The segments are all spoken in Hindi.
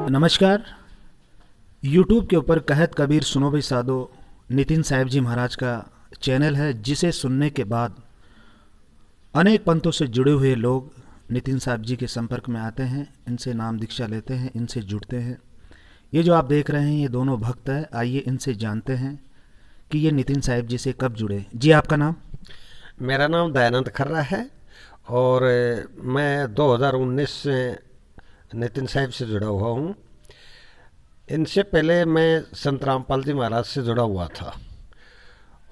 नमस्कार। YouTube के ऊपर कहत कबीर सुनो भाई साधो नितिन साहिब जी महाराज का चैनल है, जिसे सुनने के बाद अनेक पंथों से जुड़े हुए लोग नितिन साहिब जी के संपर्क में आते हैं, इनसे नाम दीक्षा लेते हैं, इनसे जुड़ते हैं। ये जो आप देख रहे हैं ये दोनों भक्त हैं। आइए इनसे जानते हैं कि ये नितिन साहिब जी से कब जुड़े। जी आपका नाम? मेरा नाम दयानंद खर्रा है और मैं 2019 से नितिन साहिब से जुड़ा हुआ हूँ। इनसे पहले मैं संत रामपाल जी महाराज से जुड़ा हुआ था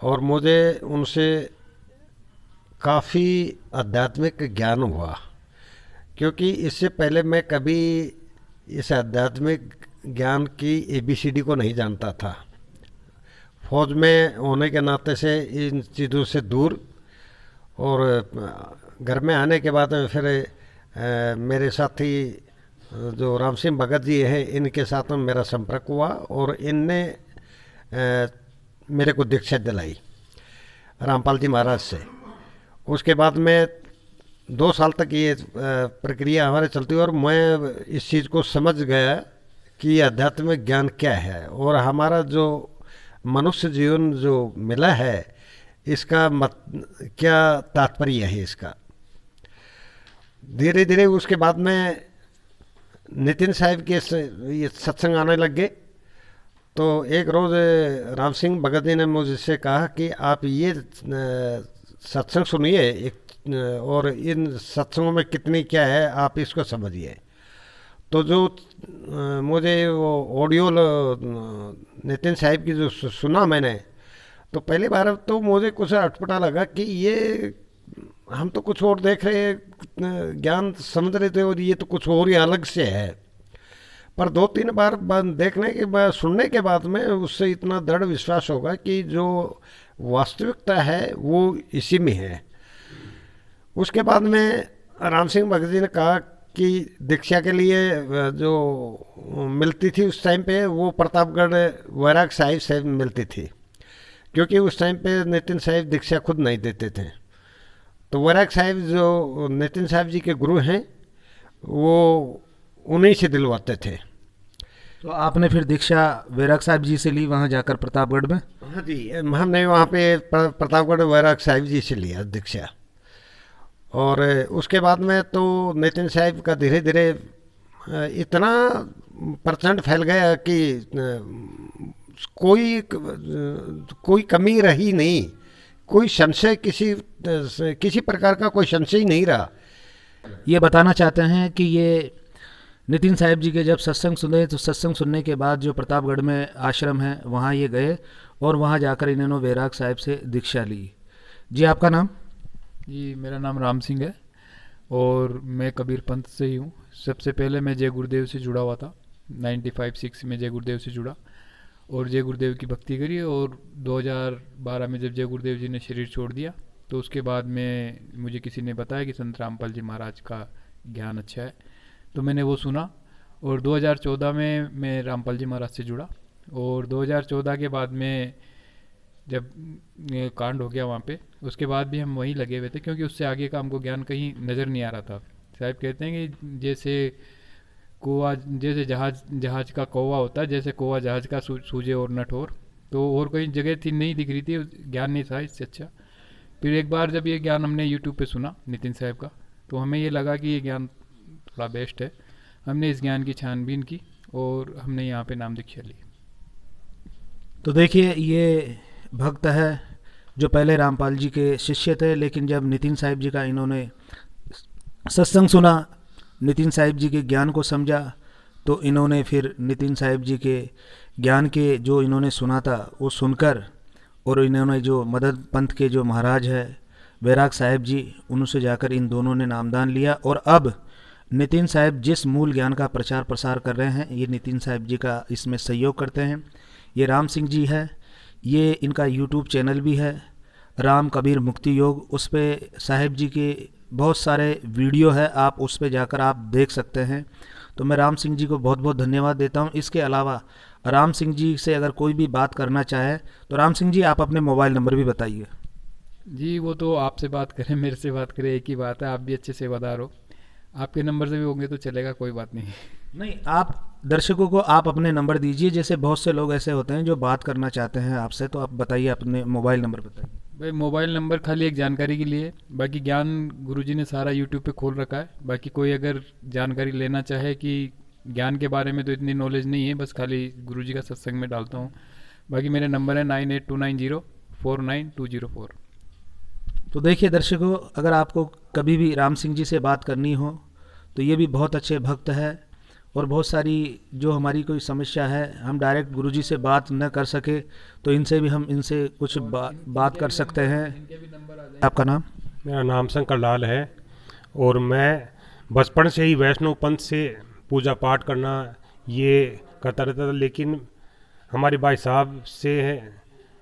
और मुझे उनसे काफ़ी आध्यात्मिक ज्ञान हुआ, क्योंकि इससे पहले मैं कभी इस आध्यात्मिक ज्ञान की ABCD को नहीं जानता था। फौज में होने के नाते से इन चीज़ों से दूर, और घर में आने के बाद में फिर मेरे साथी जो राम सिंह भगत जी हैं, इनके साथ में मेरा संपर्क हुआ और इनने मेरे को दीक्षा दिलाई रामपाल जी महाराज से। उसके बाद में 2 साल तक ये प्रक्रिया हमारे चलती और मैं इस चीज़ को समझ गया कि आध्यात्मिक ज्ञान क्या है और हमारा जो मनुष्य जीवन जो मिला है इसका क्या तात्पर्य है इसका। धीरे धीरे उसके बाद में नितिन साहिब के ये सत्संग आने लग गए। तो एक रोज़ राम सिंह भगत जी ने मुझसे कहा कि आप ये सत्संग सुनिए और इन सत्संगों में कितनी क्या है आप इसको समझिए। तो जो मुझे वो ऑडियो नितिन साहिब की जो सुना मैंने, तो पहली बार तो मुझे कुछ अटपटा लगा कि ये हम तो कुछ और देख रहे ज्ञान समझ रहे थे और ये तो कुछ और ही अलग से है। पर 2-3 बार देखने के बाद सुनने के बाद में उससे इतना दृढ़ विश्वास होगा कि जो वास्तविकता है वो इसी में है। उसके बाद में राम सिंह भगत जी ने कहा कि दीक्षा के लिए जो मिलती थी उस टाइम पे वो प्रतापगढ़ वैराग साहिब से मिलती थी, क्योंकि उस टाइम पे नितिन साहिब दीक्षा खुद नहीं देते थे। तो वैराग साहिब जो नितिन साहिब जी के गुरु हैं वो उन्हीं से दिलवाते थे। तो आपने फिर दीक्षा वैराग साहिब जी से ली वहाँ जाकर प्रतापगढ़ में? हाँ जी, हमने वहाँ पे प्रतापगढ़ वैराग साहिब जी से लिया दीक्षा। और उसके बाद में तो नितिन साहिब का धीरे धीरे इतना प्रचंड फैल गया कि कोई कमी रही नहीं, कोई संशय किसी प्रकार का कोई संशय ही नहीं रहा। ये बताना चाहते हैं कि ये नितिन साहिब जी के जब सत्संग सुने तो सत्संग सुनने के बाद जो प्रतापगढ़ में आश्रम है वहाँ ये गए और वहाँ जाकर इन्होंने वैराग साहिब से दीक्षा ली। जी आपका नाम? जी मेरा नाम राम सिंह है और मैं कबीर पंथ से ही हूँ। सबसे पहले मैं जय गुरुदेव से जुड़ा हुआ था। 95-6 में जय गुरुदेव से जुड़ा और जय गुरुदेव की भक्ति करी। और 2012 में जब जय गुरुदेव जी ने शरीर छोड़ दिया तो उसके बाद में मुझे किसी ने बताया कि संत रामपाल जी महाराज का ज्ञान अच्छा है, तो मैंने वो सुना। और 2014 में मैं रामपाल जी महाराज से जुड़ा और 2014 के बाद में जब कांड हो गया वहाँ पे, उसके बाद भी हम वहीं लगे हुए थे, क्योंकि उससे आगे का हमको ज्ञान कहीं नज़र नहीं आ रहा था। साहब कहते हैं कि जैसे जहाज का कौवा होता है, जैसे कौवा जहाज का सूझे और न ठोर, तो और कोई जगह थी नहीं दिख रही थी, ज्ञान नहीं था इससे अच्छा। फिर एक बार जब ये ज्ञान हमने यूट्यूब पे सुना नितिन साहब का, तो हमें ये लगा कि ये ज्ञान थोड़ा बेस्ट है। हमने इस ज्ञान की छानबीन की और हमने यहाँ पे नाम दीक्षा ली। तो देखिए ये भक्त है जो पहले रामपाल जी के शिष्य थे, लेकिन जब नितिन साहिब जी का इन्होंने सत्संग सुना, नितिन साहिब जी के ज्ञान को समझा, तो इन्होंने फिर नितिन साहिब जी के ज्ञान के जो इन्होंने सुना था वो सुनकर, और इन्होंने जो मदद पंथ के जो महाराज है वैराग साहिब जी, उनसे जाकर इन दोनों ने नामदान लिया। और अब नितिन साहिब जिस मूल ज्ञान का प्रचार प्रसार कर रहे हैं, ये नितिन साहिब जी का इसमें सहयोग करते हैं। ये राम सिंह जी है, ये इनका यूट्यूब चैनल भी है राम कबीर मुक्ति योग। उस पर साहिब जी के बहुत सारे वीडियो है, आप उस पर जाकर आप देख सकते हैं। तो मैं राम सिंह जी को बहुत बहुत धन्यवाद देता हूं। इसके अलावा राम सिंह जी से अगर कोई भी बात करना चाहे तो राम सिंह जी आप अपने मोबाइल नंबर भी बताइए। जी वो तो आपसे बात करें मेरे से बात करें एक ही बात है, आप भी अच्छे सेवादार हो। आपके नंबर से भी होंगे तो चलेगा, कोई बात नहीं। नहीं, आप दर्शकों को आप अपने नंबर दीजिए, जैसे बहुत से लोग ऐसे होते हैं जो बात करना चाहते हैं आपसे, तो आप बताइए, अपने मोबाइल नंबर बताइए। भाई मोबाइल नंबर खाली एक जानकारी के लिए, बाकी ज्ञान गुरुजी ने सारा यूट्यूब पे खोल रखा है। बाकी कोई अगर जानकारी लेना चाहे कि ज्ञान के बारे में, तो इतनी नॉलेज नहीं है, बस खाली गुरुजी का सत्संग में डालता हूँ। बाकी मेरे नंबर है 9829049204। तो देखिए दर्शकों, अगर आपको कभी भी राम सिंह जी से बात करनी हो तो ये भी बहुत अच्छे भक्त है, और बहुत सारी जो हमारी कोई समस्या है, हम डायरेक्ट गुरुजी से बात न कर सके तो इनसे भी हम इनसे कुछ बात कर सकते हैं। आपका नाम? मेरा नाम शंकर लाल है, और मैं बचपन से ही वैष्णव पंथ से पूजा पाठ करना ये करता रहता था। लेकिन हमारे भाई साहब से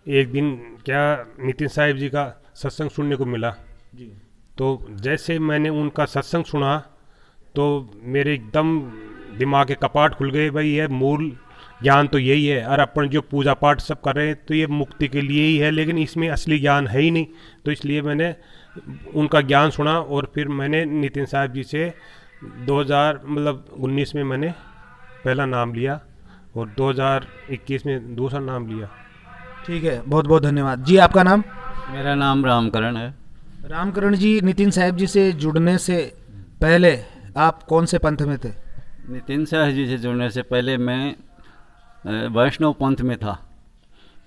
एक दिन क्या नितिन साहिब जी का सत्संग सुनने को मिला जी। तो जैसे मैंने उनका सत्संग सुना तो मेरे एकदम दिमाग के कपाट खुल गए। भाई ये मूल ज्ञान तो यही है, और अपन जो पूजा पाठ सब कर रहे हैं तो ये मुक्ति के लिए ही है, लेकिन इसमें असली ज्ञान है ही नहीं। तो इसलिए मैंने उनका ज्ञान सुना, और फिर मैंने नितिन साहब जी से 2019 में मैंने पहला नाम लिया, और 2021 में दूसरा नाम लिया। ठीक है, बहुत बहुत धन्यवाद जी। आपका नाम? मेरा नाम रामकरण है। रामकरण जी, नितिन साहिब जी से जुड़ने से पहले आप कौन से पंथ में थे? नितिन साहिब जी से जुड़ने से पहले मैं वैष्णव पंथ में था।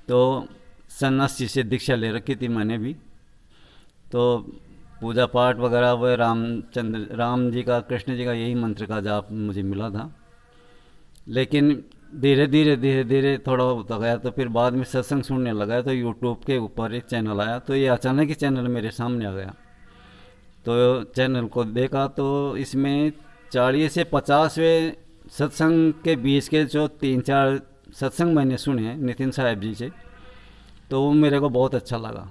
तो सन्यासी से दीक्षा ले रखी थी मैंने भी। तो पूजा पाठ वगैरह वह राम जी का, कृष्ण जी का यही मंत्र का जाप मुझे मिला था। लेकिन धीरे धीरे थोड़ा होता गया, तो फिर बाद में सत्संग सुनने लगा। तो यूट्यूब के ऊपर एक चैनल आया, तो ये अचानक ही चैनल मेरे सामने आ गया। तो चैनल को देखा तो इसमें 40 से 50वें सत्संग के बीच के जो 3-4 सत्संग मैंने सुने नितिन साहिब जी से, तो वो मेरे को बहुत अच्छा लगा।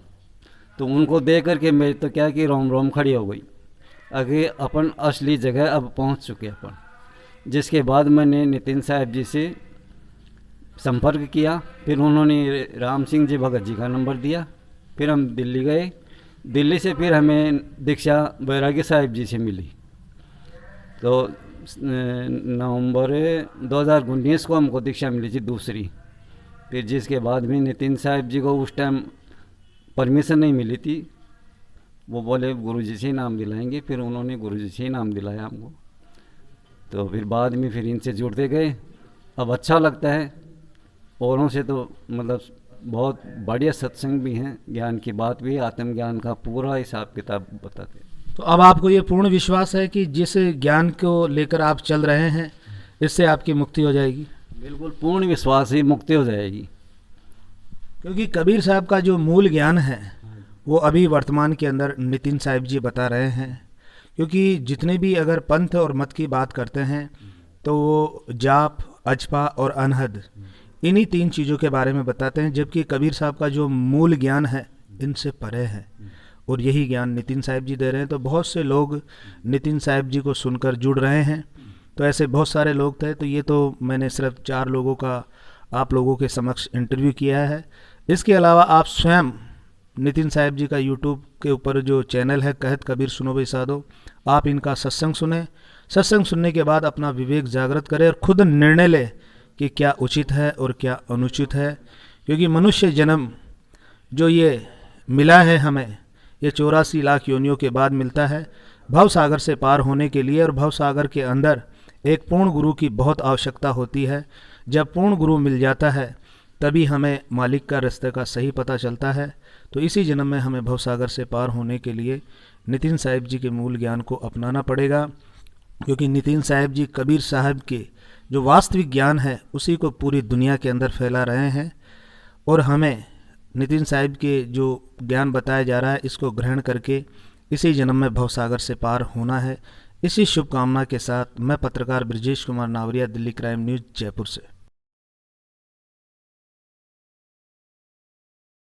तो उनको देख करके मेरी तो क्या कि रोम रोम खड़ी हो गई, आगे अपन असली जगह अब पहुंच चुके अपन। जिसके बाद मैंने नितिन साहिब जी से संपर्क किया, फिर उन्होंने राम सिंह जी भगत जी का नंबर दिया। फिर हम दिल्ली गए, दिल्ली से फिर हमें दीक्षा बैरागी साहिब जी से मिली। तो नवंबर 2019 को हमको दीक्षा मिली थी दूसरी। फिर जिसके बाद भी नितिन साहिब जी को उस टाइम परमिशन नहीं मिली थी, वो बोले गुरुजी से ही नाम दिलाएंगे। फिर उन्होंने गुरुजी से ही नाम दिलाया हमको। तो फिर बाद में फिर इनसे जुड़ते गए। अब अच्छा लगता है। औरों से तो मतलब बहुत बढ़िया सत्संग भी हैं, ज्ञान की बात भी, आत्मज्ञान का पूरा हिसाब किताब बताते हैं। तो अब आपको ये पूर्ण विश्वास है कि जिस ज्ञान को लेकर आप चल रहे हैं इससे आपकी मुक्ति हो जाएगी? बिल्कुल पूर्ण विश्वास ही मुक्ति हो जाएगी। क्योंकि कबीर साहब का जो मूल ज्ञान है वो अभी वर्तमान के अंदर नितिन साहिब जी बता रहे हैं। क्योंकि जितने भी अगर पंथ और मत की बात करते हैं तो वो जाप, अजपा और अनहद, इन्हीं 3 चीज़ों के बारे में बताते हैं। जबकि कबीर साहब का जो मूल ज्ञान है इनसे परे है, और यही ज्ञान नितिन साहिब जी दे रहे हैं। तो बहुत से लोग नितिन साहिब जी को सुनकर जुड़ रहे हैं। तो ऐसे बहुत सारे लोग थे। तो ये तो मैंने सिर्फ 4 लोगों का आप लोगों के समक्ष इंटरव्यू किया है। इसके अलावा आप स्वयं नितिन साहिब जी का यूट्यूब के ऊपर जो चैनल है कहत कबीर सुनो भाई साधो, आप इनका सत्संग सुने। सत्संग सुनने के बाद अपना विवेक जागृत करें और खुद निर्णय ले कि क्या उचित है और क्या अनुचित है। क्योंकि मनुष्य जन्म जो ये मिला है हमें, ये 84 लाख योनियों के बाद मिलता है भव सागर से पार होने के लिए। और भव सागर के अंदर एक पूर्ण गुरु की बहुत आवश्यकता होती है। जब पूर्ण गुरु मिल जाता है तभी हमें मालिक का रास्ते का सही पता चलता है। तो इसी जन्म में हमें भव सागर से पार होने के लिए नितिन साहिब जी के मूल ज्ञान को अपनाना पड़ेगा। क्योंकि नितिन साहिब जी कबीर साहब के जो वास्तविक ज्ञान है उसी को पूरी दुनिया के अंदर फैला रहे हैं। और हमें नितिन साहिब के जो ज्ञान बताया जा रहा है इसको ग्रहण करके इसी जन्म में भवसागर से पार होना है। इसी शुभकामना के साथ मैं पत्रकार ब्रजेश कुमार नावरिया, दिल्ली क्राइम न्यूज़, जयपुर से।